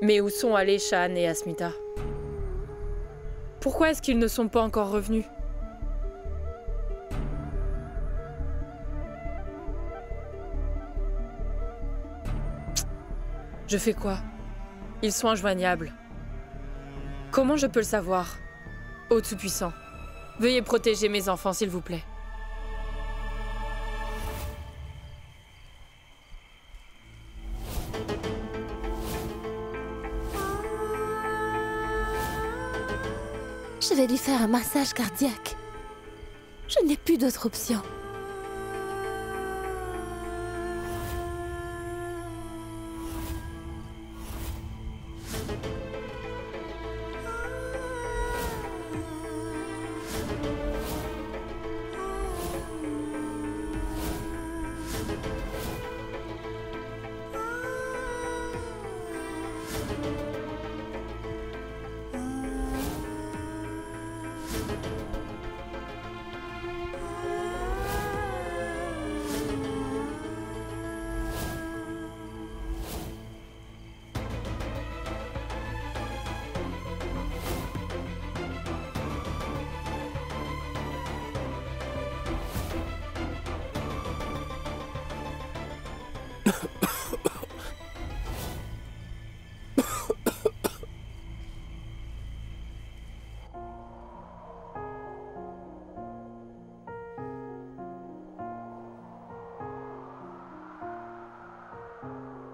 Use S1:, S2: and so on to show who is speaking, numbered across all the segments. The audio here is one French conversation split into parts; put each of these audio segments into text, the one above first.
S1: Mais où sont allés Shan et Asmita? Pourquoi est-ce qu'ils ne sont pas encore revenus? Je fais quoi? Ils sont injoignables. Comment je peux le savoir? Ô Tout-Puissant, veuillez protéger mes enfants, s'il vous plaît.
S2: Je vais lui faire un massage cardiaque. Je n'ai plus d'autre option.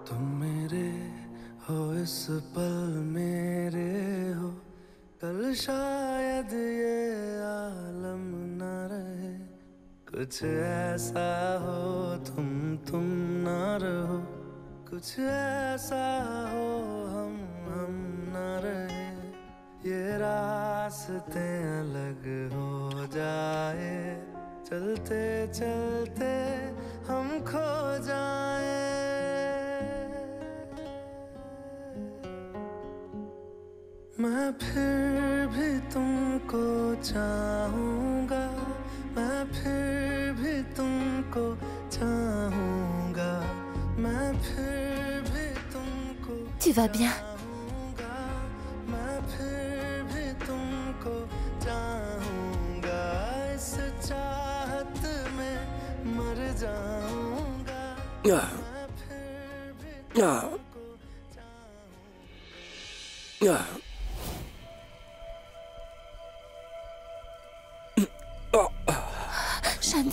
S3: तुम मेरे हो इस पल मेरे हो कल शायद ये आलम न रहे कुछ ऐसा हो तुम न रहो कुछ ऐसा हो हम न रहे ये रास्ते अलग हो जाए चलते चलते हम खो जाए मैं फिर भी तुमको चाहूँगा मैं फिर भी तुमको चाहूँगा मैं फिर भी तुमको
S2: Tu vas bien?
S3: मैं फिर भी तुमको चाहूँगा इस चाहत में मर जाऊँगा मैं फिर भी तुमको चाहूँगा
S2: Shan,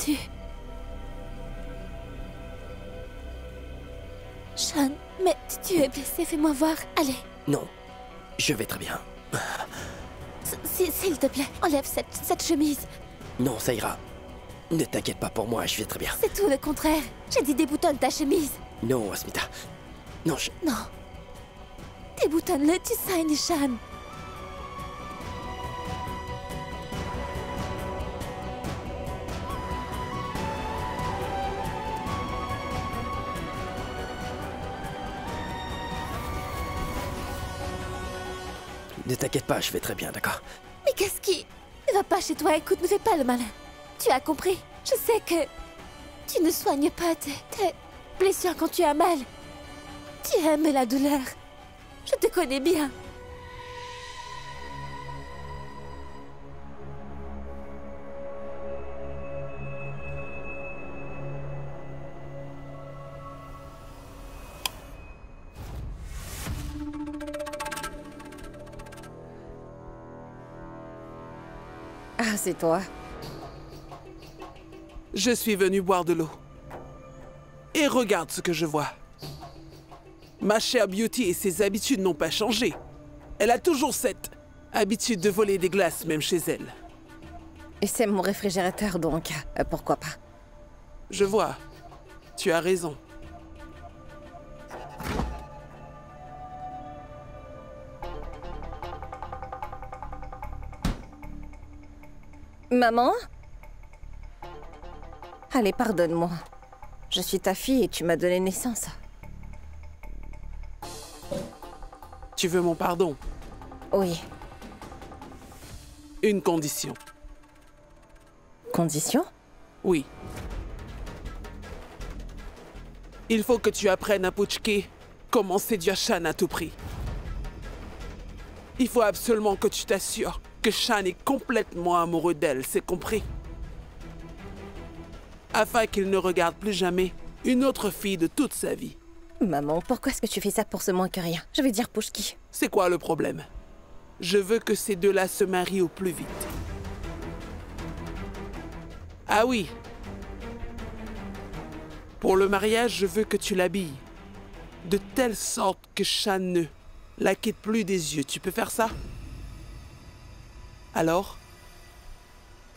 S2: Shan, mais tu es blessé, fais-moi voir. Allez.
S4: Non, je vais très bien.
S2: S'il te plaît, enlève cette chemise.
S4: Non, ça ira. Ne t'inquiète pas pour moi, je vais très bien.
S2: C'est tout le contraire. J'ai dit déboutonne ta chemise.
S4: Non, Asmita. Non,
S2: Non. Déboutonne-le, tu saignes, Shan.
S4: Ne t'inquiète pas, je vais très bien, d'accord?
S2: Mais qu'est-ce qui ne va pas chez toi? Écoute, ne fais pas le malin. Tu as compris? Je sais que tu ne soignes pas tes blessures quand tu as mal. Tu aimes la douleur. Je te connais bien.
S1: Ah, c'est toi.
S5: Je suis venu boire de l'eau. Et regarde ce que je vois. Ma chère Beauty et ses habitudes n'ont pas changé. Elle a toujours cette habitude de voler des glaces, même chez elle.
S1: Et c'est mon réfrigérateur, donc pourquoi pas?
S5: Je vois. Tu as raison.
S1: Maman? Allez, pardonne-moi. Je suis ta fille et tu m'as donné naissance.
S5: Tu veux mon pardon?
S1: Oui.
S5: Une condition.
S1: Condition?
S5: Oui. Il faut que tu apprennes à Puchke comment séduire Shan à tout prix. Il faut absolument que tu t'assures que Shan est complètement amoureux d'elle, c'est compris? Afin qu'il ne regarde plus jamais une autre fille de toute sa vie.
S6: Maman, pourquoi est-ce que tu fais ça pour ce moins que rien? Je vais dire Pouchki.
S5: C'est quoi le problème? Je veux que ces deux-là se marient au plus vite. Ah oui. Pour le mariage, je veux que tu l'habilles. De telle sorte que Shan ne la quitte plus des yeux. Tu peux faire ça? Alors?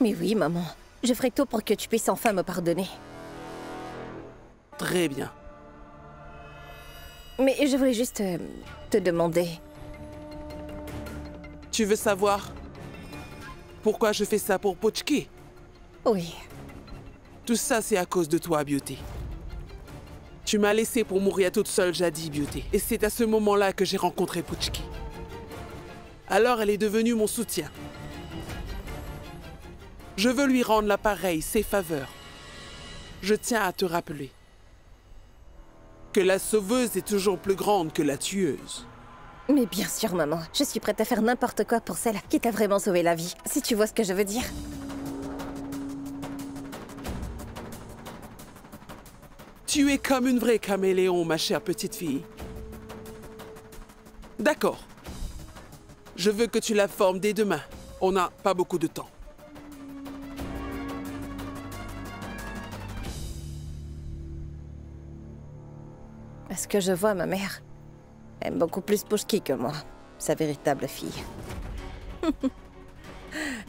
S6: Mais oui, maman. Je ferai tout pour que tu puisses enfin me pardonner.
S5: Très bien.
S6: Mais je voulais juste te demander...
S5: Tu veux savoir pourquoi je fais ça pour Pouchki?
S6: Oui.
S5: Tout ça, c'est à cause de toi, Beauty. Tu m'as laissé pour mourir toute seule jadis, Beauty. Et c'est à ce moment-là que j'ai rencontré Pouchki. Alors, elle est devenue mon soutien. Je veux lui rendre l'appareil, ses faveurs. Je tiens à te rappeler que la sauveuse est toujours plus grande que la tueuse.
S6: Mais bien sûr, maman. Je suis prête à faire n'importe quoi pour celle qui t'a vraiment sauvé la vie. Si tu vois ce que je veux dire.
S5: Tu es comme une vraie caméléon, ma chère petite fille. D'accord. Je veux que tu la formes dès demain. On n'a pas beaucoup de temps.
S6: Est-ce que je vois ma mère aime beaucoup plus Pouchki que moi, sa véritable fille.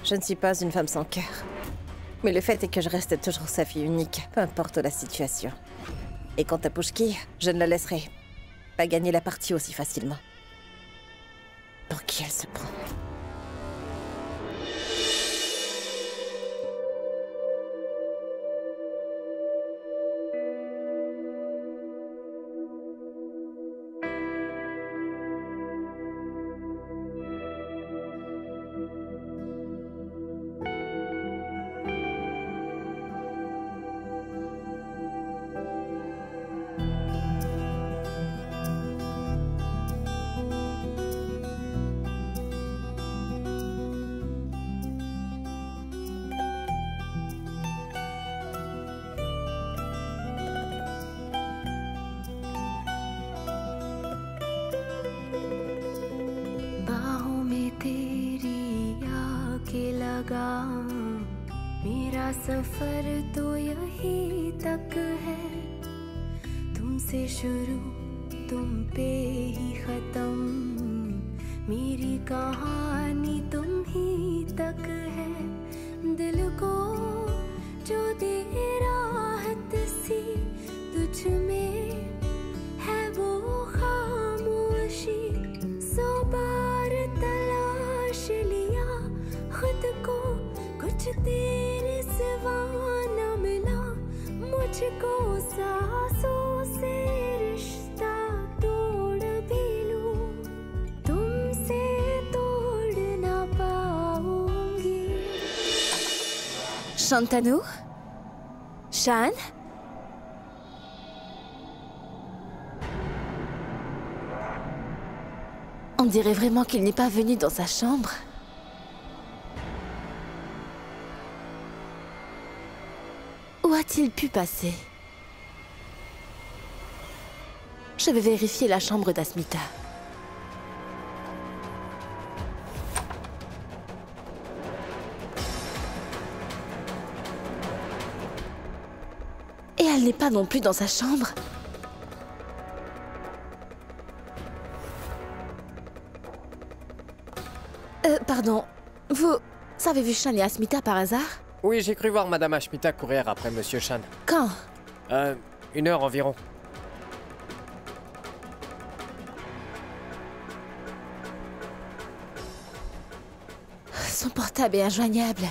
S6: Je ne suis pas une femme sans cœur. Mais le fait est que je reste toujours sa fille unique, peu importe la situation. Et quant à Pouchki, je ne la laisserai pas gagner la partie aussi facilement. Pour qui elle se prend?
S7: मेरा सफर तो यही तक है, तुमसे शुरू तुम पे ही खत्म, मेरी कहानी तुम ही तक है। दिल को जो दे राहत सी तुझ में है वो खामोशी, 100 बार तलाश लिया खुद को, कुछ तेरे सिवा न मिला मुझको, सांसों से रिश्ता तोड़ भी लूं, तुमसे तोड़ ना पाऊंगी।
S2: Shantanu? Shan? On dirait vraiment qu'il n'est pas venu dans sa chambre. Où a-t-il pu passer? Je vais vérifier la chambre d'Asmita. Et elle n'est pas non plus dans sa chambre. Pardon, vous avez vu Shan et Asmita par hasard?
S8: Oui, j'ai cru voir Madame Ashmita courir après Monsieur Shan.
S2: Quand?
S8: 1 heure environ.
S2: Son portable est injoignable.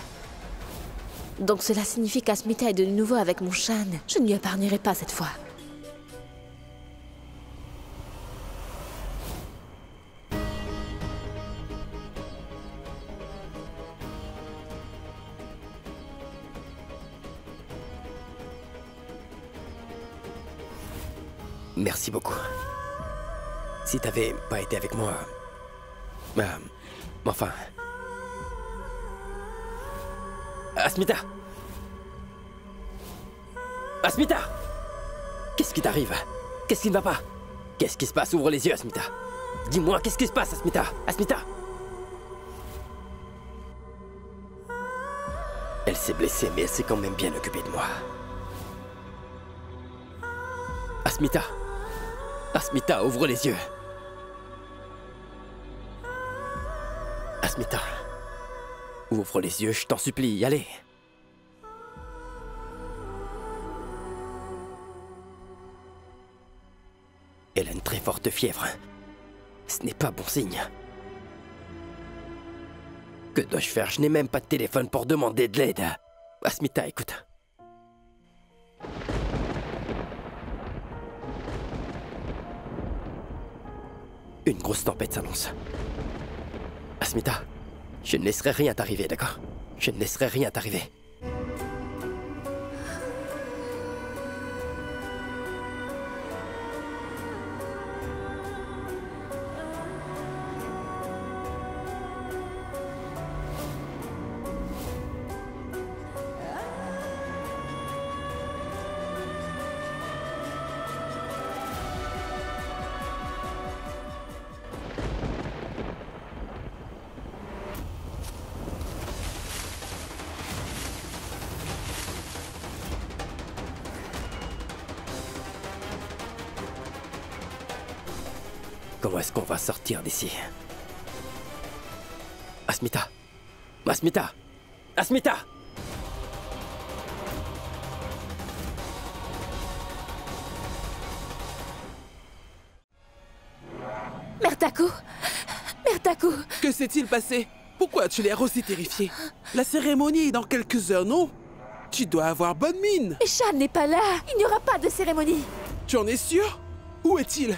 S2: Donc cela signifie qu'Asmita est de nouveau avec mon Shan. Je ne lui épargnerai pas cette fois.
S4: Merci beaucoup. Si t'avais pas été avec moi, Enfin... Asmita! Asmita! Qu'est-ce qui t'arrive? Qu'est-ce qui ne va pas? Qu'est-ce qui se passe? Ouvre les yeux, Asmita! Dis-moi, qu'est-ce qui se passe, Asmita? Asmita! Elle s'est blessée, mais elle s'est quand même bien occupée de moi. Asmita! Asmita, ouvre les yeux! Asmita! Ouvre les yeux, je t'en supplie, allez! Elle a une très forte fièvre. Ce n'est pas bon signe. Que dois-je faire? Je n'ai même pas de téléphone pour demander de l'aide. Asmita, écoute. Une grosse tempête s'annonce. Asmita, je ne laisserai rien t'arriver, d'accord? Je ne laisserai rien t'arriver. Comment est-ce qu'on va sortir d'ici? Asmita! Asmita! Asmita!
S2: Mertaku! Mertaku!
S5: Que s'est-il passé? Pourquoi tu l'air aussi terrifié? La cérémonie est dans quelques heures, non? Tu dois avoir bonne mine.
S2: Mais Shan n'est pas là! Il n'y aura pas de cérémonie!
S5: Tu en es sûr? Où est-il?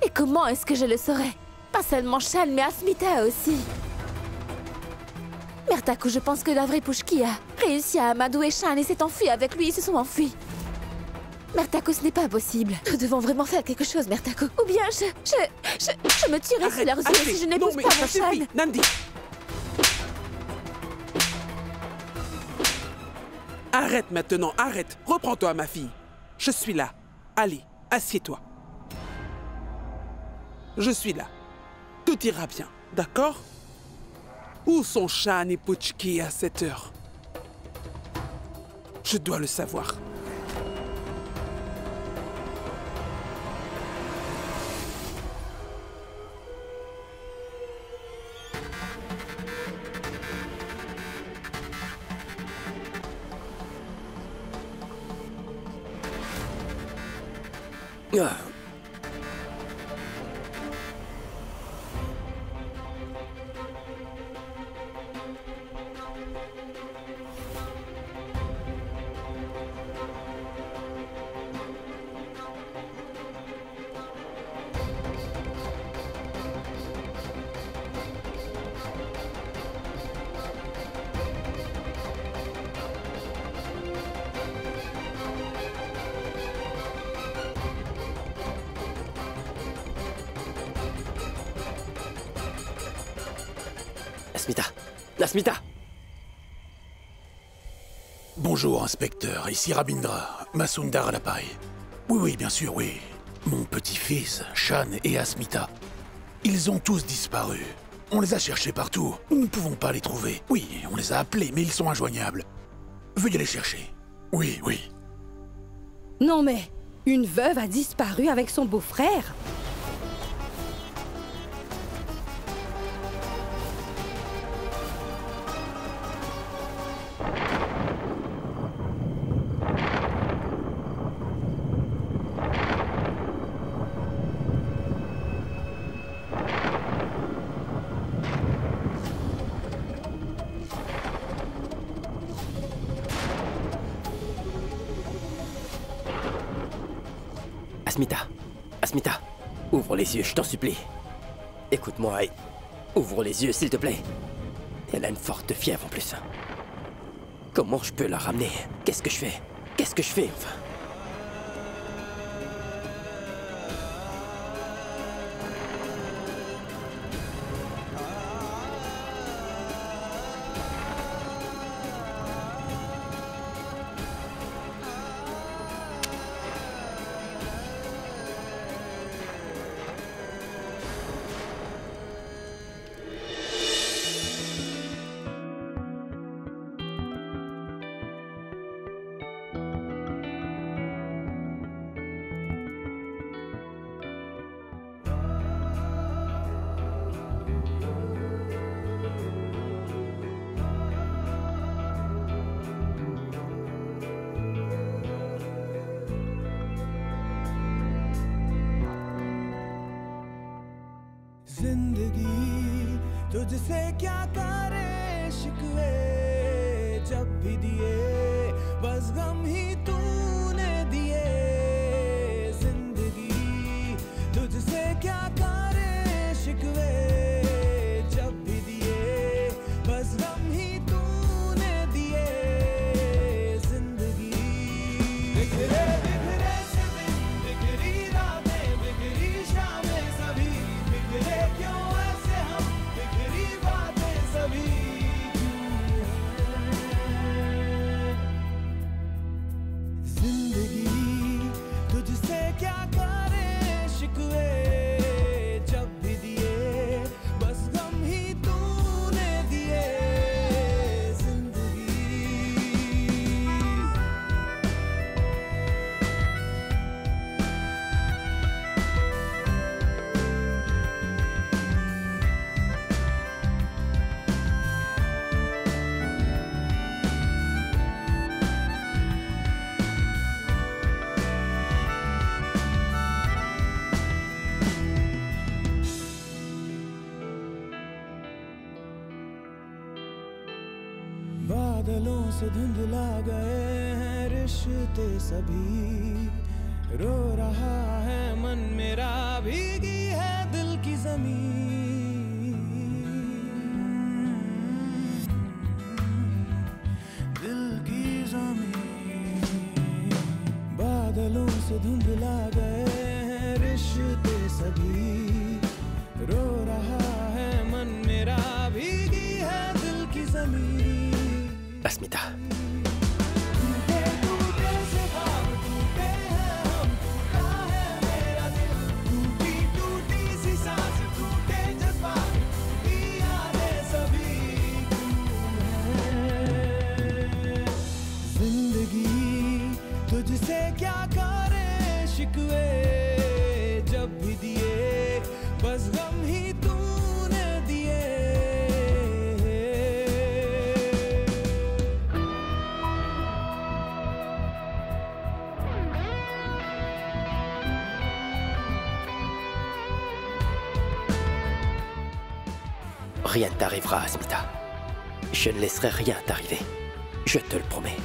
S2: Et comment est-ce que je le saurais? Pas seulement Shan, mais Asmita aussi. Mertaku, je pense que la vraie Pushki a réussi à amadouer Shan et s'est enfui avec lui. Ils se sont enfuis. Mertaku, ce n'est pas possible. Nous devons vraiment faire quelque chose, Mertaku. Ou bien je me tuerai sous leurs yeux si je n'épouse pas mon Shan.
S5: Nandi! Arrête maintenant, arrête. Reprends-toi, ma fille. Je suis là. Allez, assieds-toi. Je suis là. Tout ira bien, d'accord? Où sont Shan et Pushki à cette heure? Je dois le savoir.
S4: Ah. Asmita! Asmita!
S9: Bonjour, inspecteur. Ici Rabindra. Masundar à l'appareil. Oui, bien sûr, oui. Mon petit-fils, Shan et Asmita. Ils ont tous disparu. On les a cherchés partout. Nous ne pouvons pas les trouver. Oui, on les a appelés, mais ils sont injoignables. Veuillez les chercher. Oui.
S10: Non mais, une veuve a disparu avec son beau-frère?
S4: Asmita, ouvre les yeux, je t'en supplie. Écoute-moi et ouvre les yeux, s'il te plaît. Elle a une forte fièvre en plus. Comment je peux la ramener? Qu'est-ce que je fais? Enfin?
S3: तुझसे क्या करे शिकवे जब भी दिए बस गम ही तूने दिए जिंदगी तुझसे क्या करे शिकवे जब भी दिए बस गम ही तूने दिए जिंदगी बिखरे बिखरे से दिन बिखरी रातें बिखरी शामें सभी बिखरे क्यों ऐसे हम बिखरी बातें सभी जिंदगी तुझसे क्या करे शिकवे जब भी दिए बस गम ही तूने दिए जिंदगी बादलों से धुंधला गए हैं रिश्ते सभी रो रहा है मन मेरा भीगी है दिल की जमीन दिल की जमीन बादलों से धुंधला गए हैं रिश्ते सभी रो रहा है मन मेरा भीगी है दिल की जमीन
S4: Asmita.
S3: तुझसे क्या करे शिकवे जब भी दिए बस गम ही तूने दिए
S4: Rien ne t'arrivera, Asmita. Je ne laisserai rien t'arriver. Je te le promets.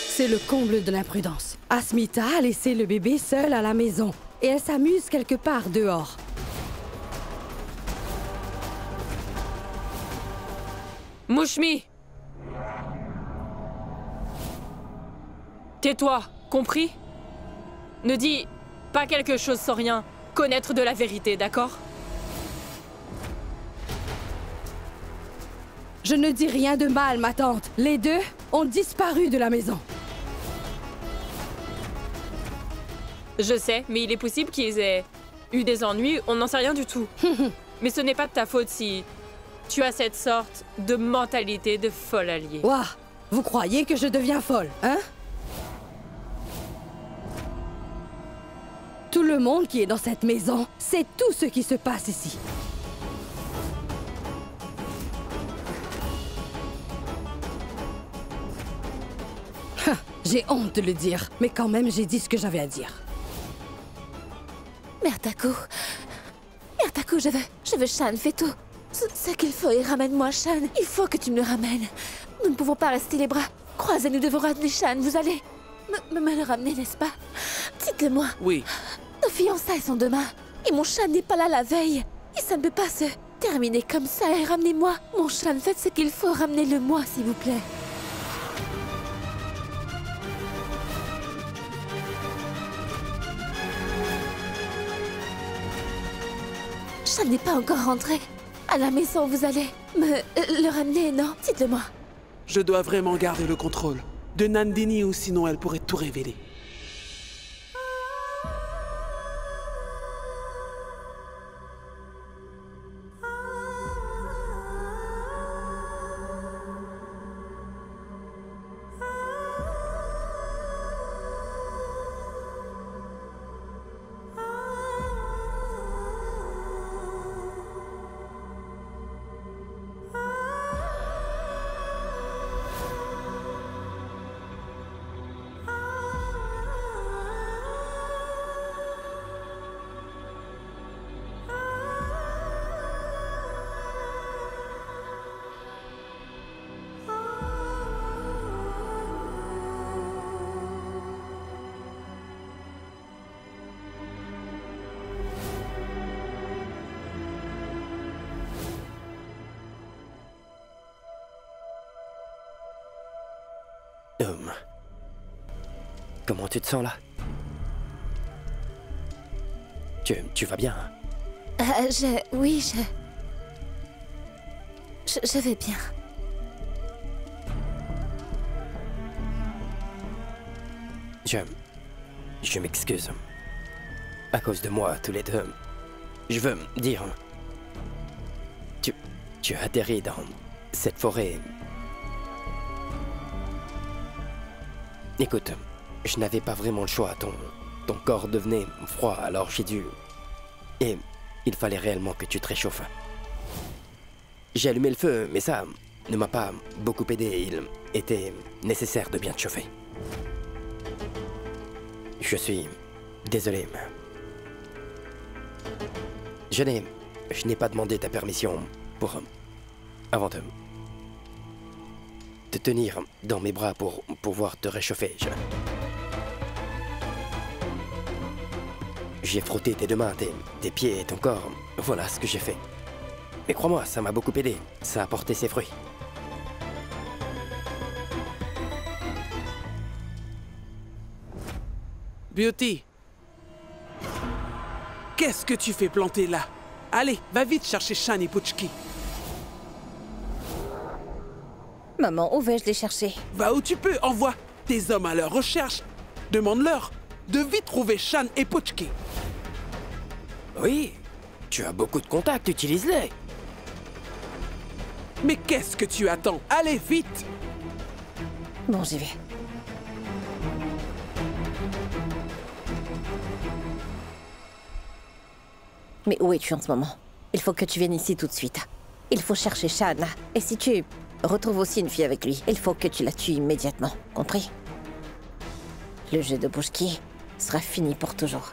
S10: C'est le comble de l'imprudence. Asmita a laissé le bébé seul à la maison et elle s'amuse quelque part dehors.
S1: Mouchmi! Tais-toi, compris? Ne dis pas quelque chose sans rien connaître de la vérité, d'accord?
S10: Je ne dis rien de mal, ma tante. Les deux ont disparu de la maison.
S1: Je sais, mais il est possible qu'ils aient eu des ennuis, on n'en sait rien du tout. Mais ce n'est pas de ta faute si tu as cette sorte de mentalité de folle alliée.
S10: Ouah, vous croyez que je deviens folle, hein? Tout le monde qui est dans cette maison sait tout ce qui se passe ici. J'ai honte de le dire, mais quand même j'ai dit ce que j'avais à dire.
S2: Mère Taku, je veux Shan, fais tout. Ce qu'il faut et ramène-moi Shan. Il faut que tu me le ramènes. Nous ne pouvons pas rester les bras croisés, nous devons ramener Shan. Vous allez me le ramener, n'est-ce pas? Dites-le-moi.
S5: Oui.
S2: Nos fiançailles sont demain. Et mon Shan n'est pas là la veille. Et ça ne peut pas se terminer comme ça. Et ramenez-moi. Mon Shan, faites ce qu'il faut. Ramenez-le-moi, s'il vous plaît. Shan n'est pas encore rentré. À la maison, vous allez me le ramener, non? Dites-le-moi.
S5: Je dois vraiment garder le contrôle de Nandini ou sinon elle pourrait tout révéler.
S4: Comment tu te sens là? Tu vas bien?
S2: Oui, je vais bien.
S4: Je m'excuse. À cause de moi, tous les deux. Je veux dire... Tu as atterri dans cette forêt. Écoute, je n'avais pas vraiment le choix. Ton corps devenait froid, alors j'ai dû... Et il fallait réellement que tu te réchauffes. J'ai allumé le feu, mais ça ne m'a pas beaucoup aidé. Il était nécessaire de bien te chauffer. Je suis désolé. Je n'ai pas demandé ta permission pour... avant de te tenir dans mes bras pour pouvoir te réchauffer. J'ai frotté tes deux mains, tes pieds et ton corps. Voilà ce que j'ai fait. Mais crois-moi, ça m'a beaucoup aidé. Ça a porté ses fruits.
S5: Beauty. Qu'est-ce que tu fais planter là? Allez, va vite chercher Shan et Puchki.
S6: Maman, où vais-je les chercher?
S5: Va où tu peux, envoie tes hommes à leur recherche. Demande-leur de vite trouver Shan et Puchki.
S4: Oui, tu as beaucoup de contacts, utilise-les.
S5: Mais qu'est-ce que tu attends? Allez, vite!
S6: Bon, j'y vais. Mais où es-tu en ce moment? Il faut que tu viennes ici tout de suite. Il faut chercher Shan. Et si tu retrouves aussi une fille avec lui, il faut que tu la tues immédiatement. Compris? Le jeu de Puchki sera fini pour toujours.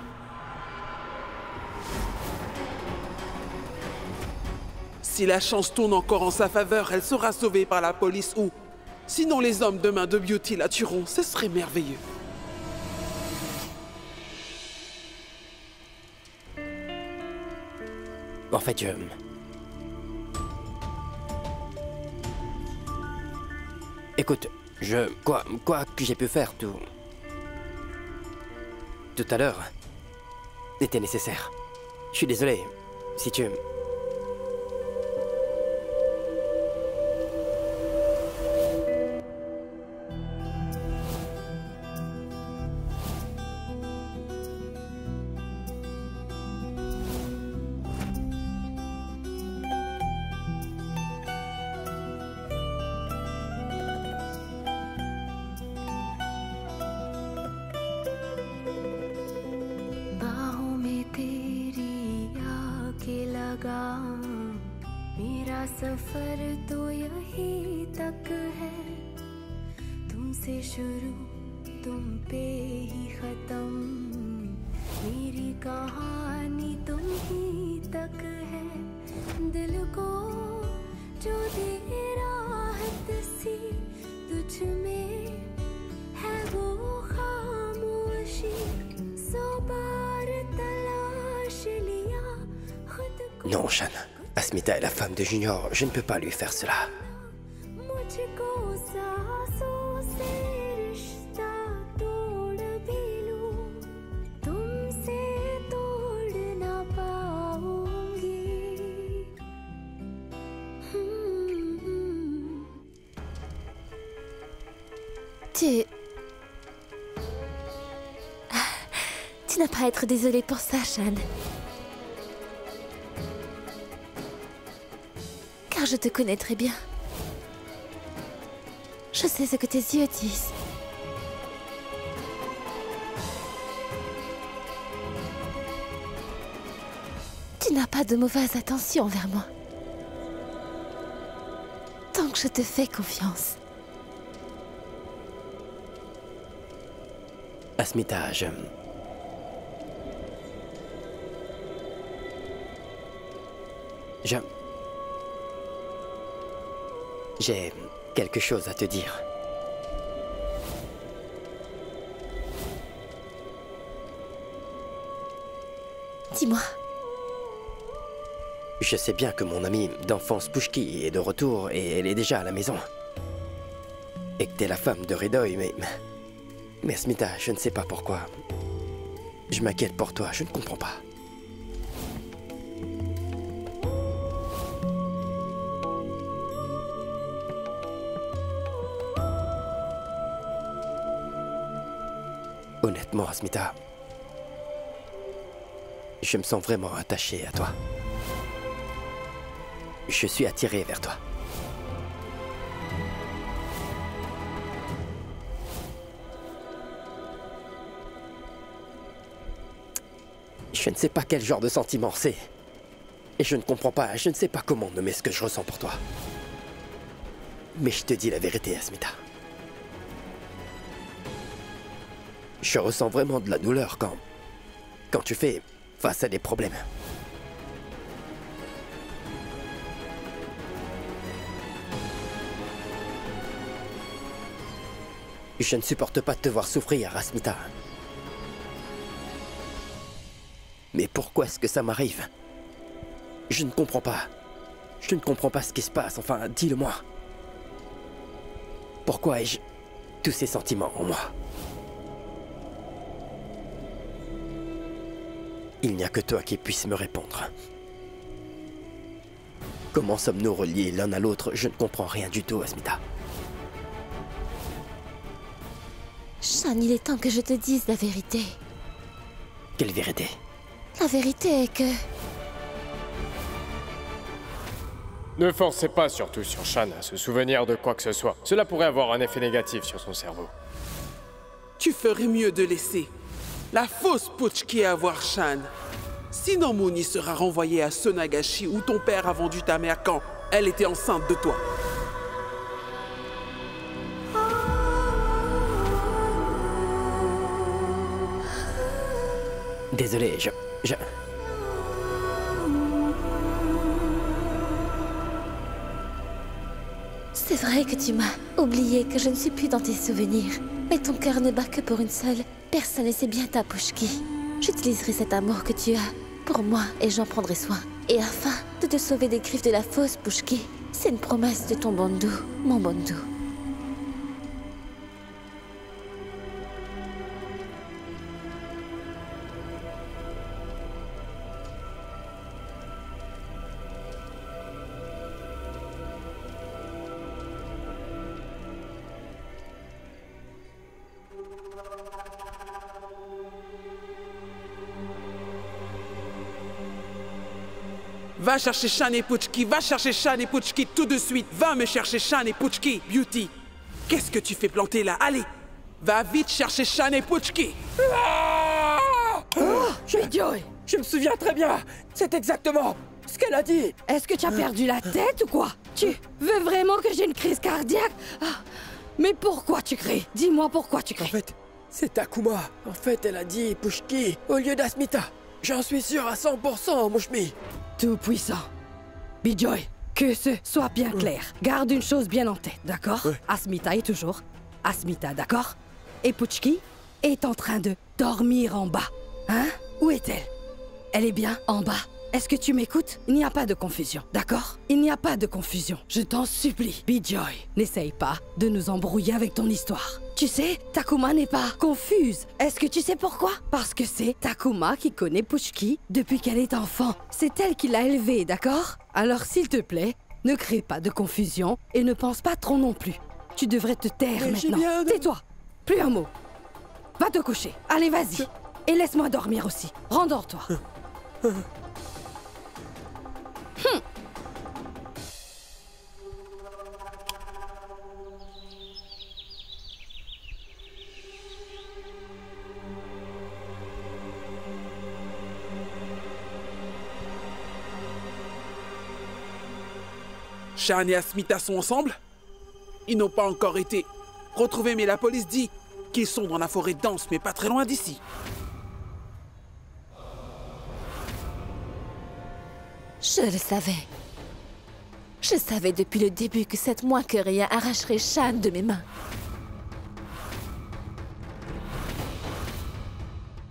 S5: Si la chance tourne encore en sa faveur, elle sera sauvée par la police ou... Sinon les hommes demain de Beauty la tueront, ce serait merveilleux.
S4: En fait, Écoute, Quoi que j'ai pu faire tout à l'heure était nécessaire. Je suis désolé. Si tu...
S7: मेरा सफर तो यही तक है तुमसे शुरू तुम पे ही खत्म मेरी कहानी तुम ही तक है दिल को जो दे राहत सी तुझ में है वो खामोशी 100 बार तलाश लिया खुद को
S4: Non, Shan. Asmita est la femme de Junior. Je ne peux pas lui faire cela.
S7: मुझको सांसों से रिश्ता तोड़ भी लूं तुमसे तोड़ ना पाऊंगी
S2: Tu n'as pas à être désolée pour ça, Shan. Car je te connais très bien. Je sais ce que tes yeux disent. Tu n'as pas de mauvaise attention envers moi. Tant que je te fais confiance.
S4: Asmita, J'ai quelque chose à te dire.
S2: Dis-moi.
S4: Je sais bien que mon amie d'enfance Puchki est de retour et elle est déjà à la maison. Et que t'es la femme de Redoy, mais... Mais Asmita, je ne sais pas pourquoi. Je m'inquiète pour toi, je ne comprends pas. Honnêtement, Asmita, je me sens vraiment attaché à toi. Je suis attiré vers toi. Je ne sais pas quel genre de sentiment c'est. Et je ne comprends pas, je ne sais pas comment nommer ce que je ressens pour toi. Mais je te dis la vérité, Asmita. Je ressens vraiment de la douleur quand tu fais face à des problèmes. Je ne supporte pas de te voir souffrir, Asmita. Mais pourquoi est-ce que ça m'arrive? Je ne comprends pas. Je ne comprends pas ce qui se passe, enfin, dis-le-moi. Pourquoi ai-je tous ces sentiments en moi? Il n'y a que toi qui puisse me répondre. Comment sommes-nous reliés l'un à l'autre? Je ne comprends rien du tout, Asmita.
S2: Shan, il est temps que je te dise la vérité.
S4: Quelle vérité?
S2: La vérité est que...
S8: Ne forcez pas surtout sur Shan à se souvenir de quoi que ce soit. Cela pourrait avoir un effet négatif sur son cerveau.
S5: Tu ferais mieux de laisser la fausse Puchki avoir Shan. Sinon Mooni sera renvoyée à Sonagashi où ton père a vendu ta mère quand elle était enceinte de toi.
S4: Désolé, je...
S2: C'est vrai que tu m'as oublié, que je ne suis plus dans tes souvenirs. Mais ton cœur ne bat que pour une seule personne et c'est bien ta Puchki. J'utiliserai cet amour que tu as pour moi et j'en prendrai soin. Et afin de te sauver des griffes de la fausse Puchki, c'est une promesse de ton Bondu, mon Bondu.
S5: Va chercher Shan et Puchki, va chercher Shan et Puchki tout de suite. Va me chercher Shan et Puchki, Beauty. Qu'est-ce que tu fais planter là? Allez, va vite chercher Shan et Puchki.
S4: Je me souviens très bien. C'est exactement ce qu'elle a dit.
S10: Est-ce que tu as perdu la tête ou quoi? Tu veux vraiment que j'ai une crise cardiaque? Mais pourquoi tu cries? Dis-moi pourquoi tu cries.
S4: En fait, c'est Takuma. En fait, elle a dit Puchki au lieu d'Asmita. J'en suis sûr à 100%, Mouchmi.
S10: Tout-puissant. Bijoy, que ce soit bien clair. Garde une chose bien en tête, d'accord?
S4: Ouais.
S10: Asmita est toujours Asmita, d'accord? Et Puchki est en train de dormir en bas. Hein? Où est-elle? Elle est bien en bas. Est-ce que tu m'écoutes? Il n'y a pas de confusion, d'accord? Il n'y a pas de confusion. Je t'en supplie. Bijoy, n'essaye pas de nous embrouiller avec ton histoire. Tu sais, Takuma n'est pas confuse. Est-ce que tu sais pourquoi? Parce que c'est Takuma qui connaît Puchki depuis qu'elle est enfant. C'est elle qui l'a élevée, d'accord? Alors s'il te plaît, ne crée pas de confusion et ne pense pas trop non plus. Tu devrais te taire
S4: Mais j'ai
S10: maintenant.
S4: bien-
S10: Tais-toi. Plus un mot. Va te coucher. Allez, vas-y. Et laisse-moi dormir aussi. Rendors-toi.
S5: Shan et Asmita sont ensemble? Ils n'ont pas encore été retrouvés, mais la police dit qu'ils sont dans la forêt dense, mais pas très loin d'ici.
S2: Je le savais. Je savais depuis le début que c'est moi que rien arracherait Shan de mes mains.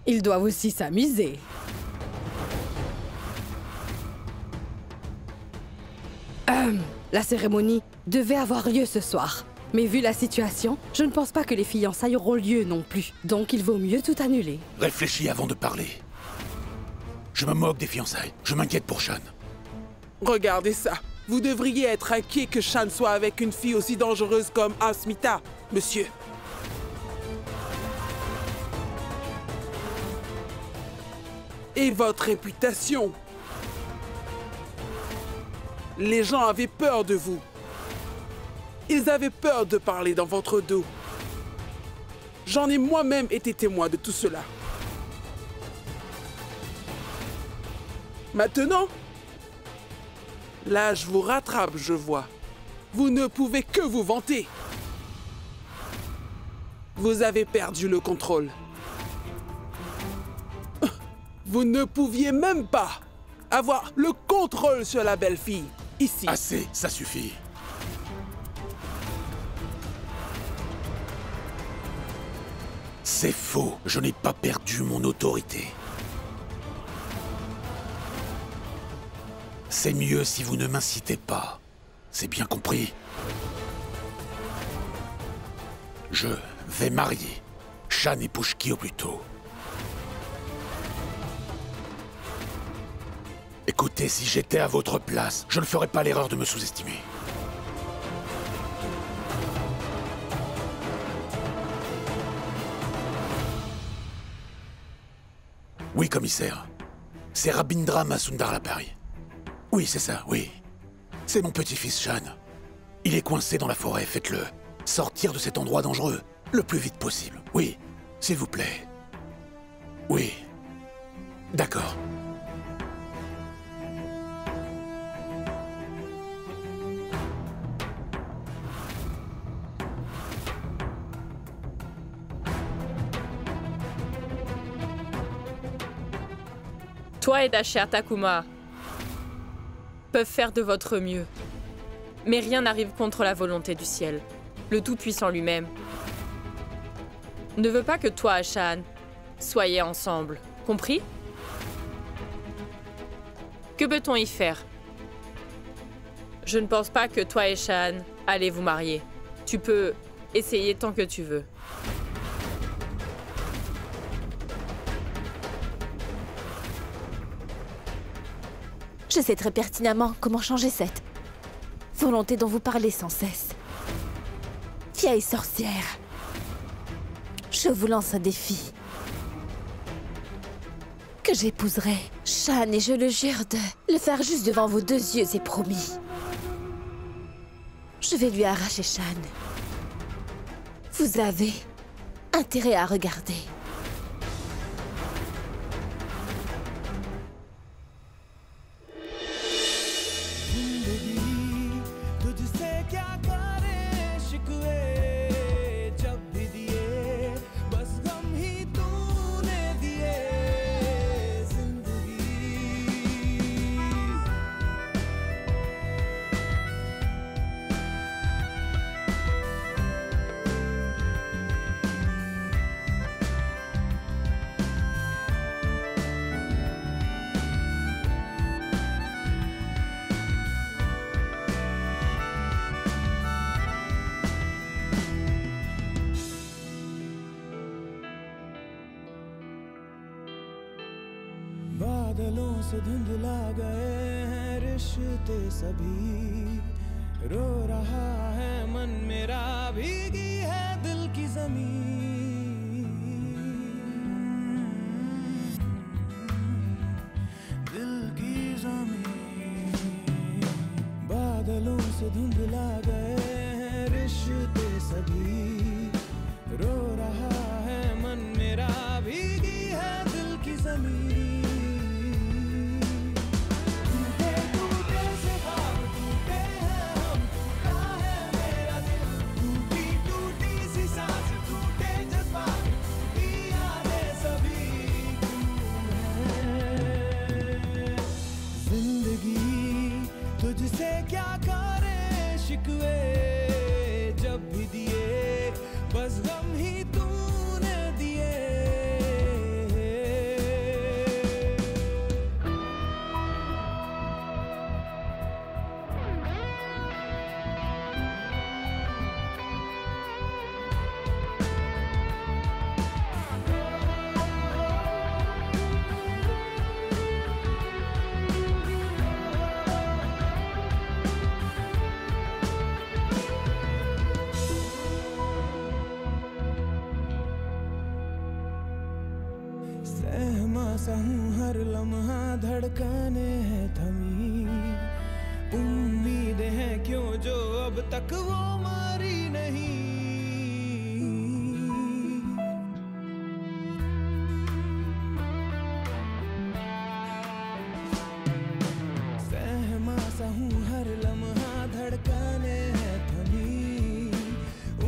S10: Ils doivent aussi s'amuser. La cérémonie devait avoir lieu ce soir. Mais vu la situation, je ne pense pas que les fiançailles auront lieu non plus. Donc il vaut mieux tout annuler.
S9: Réfléchis avant de parler. Je me moque des fiançailles. Je m'inquiète pour Shan.
S5: Regardez ça. Vous devriez être inquiet que Shan soit avec une fille aussi dangereuse comme Asmita, monsieur. Et votre réputation. Les gens avaient peur de vous. Ils avaient peur de parler dans votre dos. J'en ai moi-même été témoin de tout cela. Maintenant, là, je vous rattrape, je vois. Vous ne pouvez que vous vanter. Vous avez perdu le contrôle. Vous ne pouviez même pas avoir le contrôle sur la belle fille, ici.
S9: Assez, ça suffit. C'est faux, je n'ai pas perdu mon autorité. C'est mieux si vous ne m'incitez pas. C'est bien compris. Je vais marier Shan et Pushki au plus tôt. Écoutez, si j'étais à votre place, je ne ferais pas l'erreur de me sous-estimer. Oui, commissaire. C'est Rabindra Masundarlapari. Oui, c'est ça, oui. C'est mon petit-fils Shan. Il est coincé dans la forêt, faites-le. Sortir de cet endroit dangereux, le plus vite possible. Oui, s'il vous plaît. Oui. D'accord.
S1: Toi et ta chère Takuma peuvent faire de votre mieux. Mais rien n'arrive contre la volonté du ciel. Le Tout-Puissant lui-même ne veut pas que toi et Shan soyez ensemble. Compris? Que peut-on y faire? Je ne pense pas que toi et Shan allez vous marier. Tu peux essayer tant que tu veux.
S2: Je sais très pertinemment comment changer cette volonté dont vous parlez sans cesse. Vieille sorcière, je vous lance un défi. Que j'épouserai Shan et je le jure de le faire juste devant vos deux yeux, c'est promis. Je vais lui arracher Shan. Vous avez intérêt à regarder.
S3: बादलों से धुंधला गए हैं रिश्ते सभी रो रहा है मन मेरा भीगी है दिल की जमीन दिल की जमीन बादलों से धुंधला गए हैं रिश्ते सभी रो रहा है मन मेरा भीगी है दिल की जमीन तुझसे क्या करें शिकवे जब भी दिए बस गम ही तूने दिए सा हूँ हर लम्हा धड़कने है थमी उम्मीदें हैं क्यों जो अब तक वो मरी नहीं सहमा सा हूँ हर लम्हा धड़कने है थमी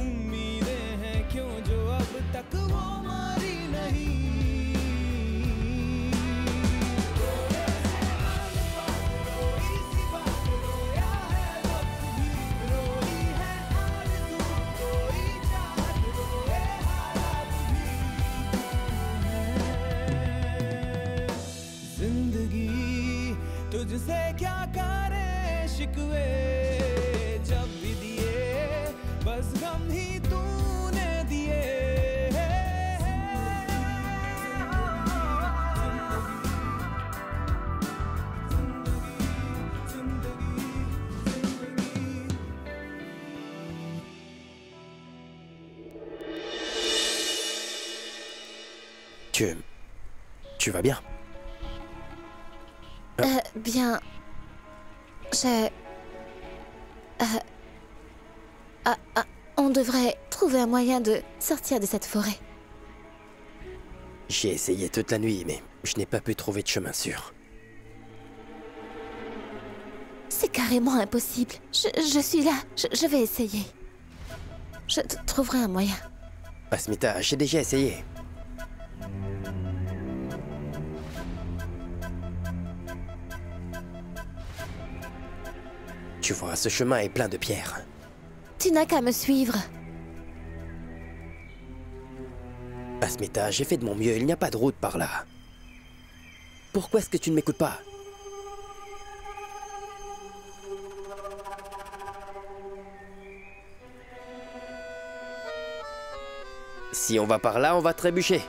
S3: उम्मीदें हैं क्यों जो अब तक वो मरी नहीं तुझसे क्या करे शिकवे जब भी दिए बस गम ही तूने दिए
S4: Tu vas bien?
S2: Bien. On devrait trouver un moyen de sortir de cette forêt.
S4: J'ai essayé toute la nuit, mais je n'ai pas pu trouver de chemin sûr.
S2: C'est carrément impossible. Je suis là. Je vais essayer. Je trouverai un moyen.
S4: Asmita, j'ai déjà essayé. Tu vois, ce chemin est plein de pierres.
S2: Tu n'as qu'à me suivre.
S4: Asmita, j'ai fait de mon mieux, il n'y a pas de route par là. Pourquoi est-ce que tu ne m'écoutes pas? Si on va par là, on va trébucher.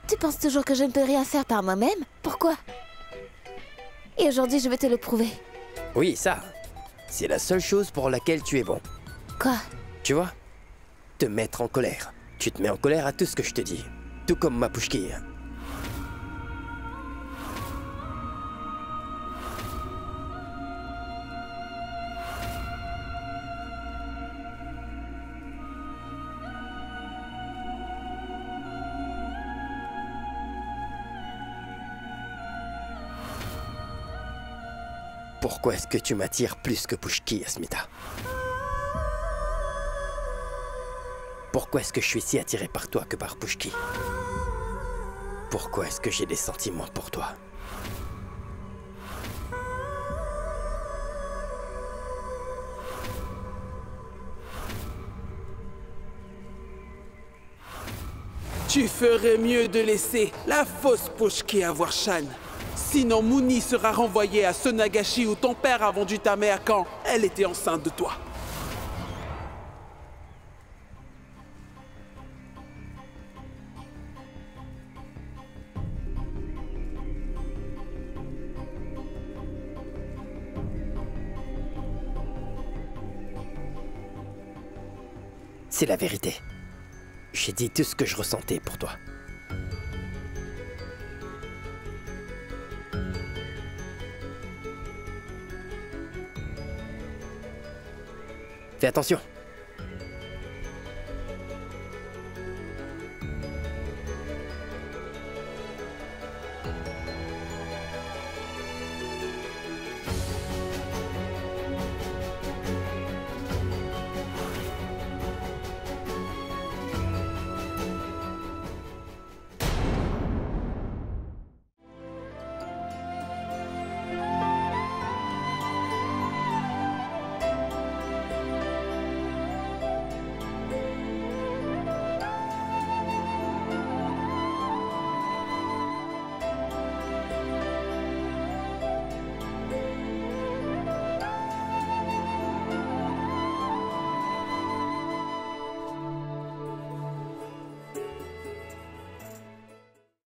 S2: Tu penses toujours que je ne peux rien faire par moi-même? Pourquoi? Et aujourd'hui, je vais te le prouver.
S4: Oui, ça. C'est la seule chose pour laquelle tu es bon.
S2: Quoi?
S4: Tu vois? Te mettre en colère. Tu te mets en colère à tout ce que je te dis. Tout comme Mapushki. Pourquoi est-ce que tu m'attires plus que Pushki, Asmita? Pourquoi est-ce que je suis si attiré par toi que par Pushki? Pourquoi est-ce que j'ai des sentiments pour toi?
S5: Tu ferais mieux de laisser la fausse Pushki avoir Shan. Sinon, Muni sera renvoyée à Sonagashi où ton père a vendu ta mère quand elle était enceinte de toi.
S4: C'est la vérité. J'ai dit tout ce que je ressentais pour toi. Fais attention.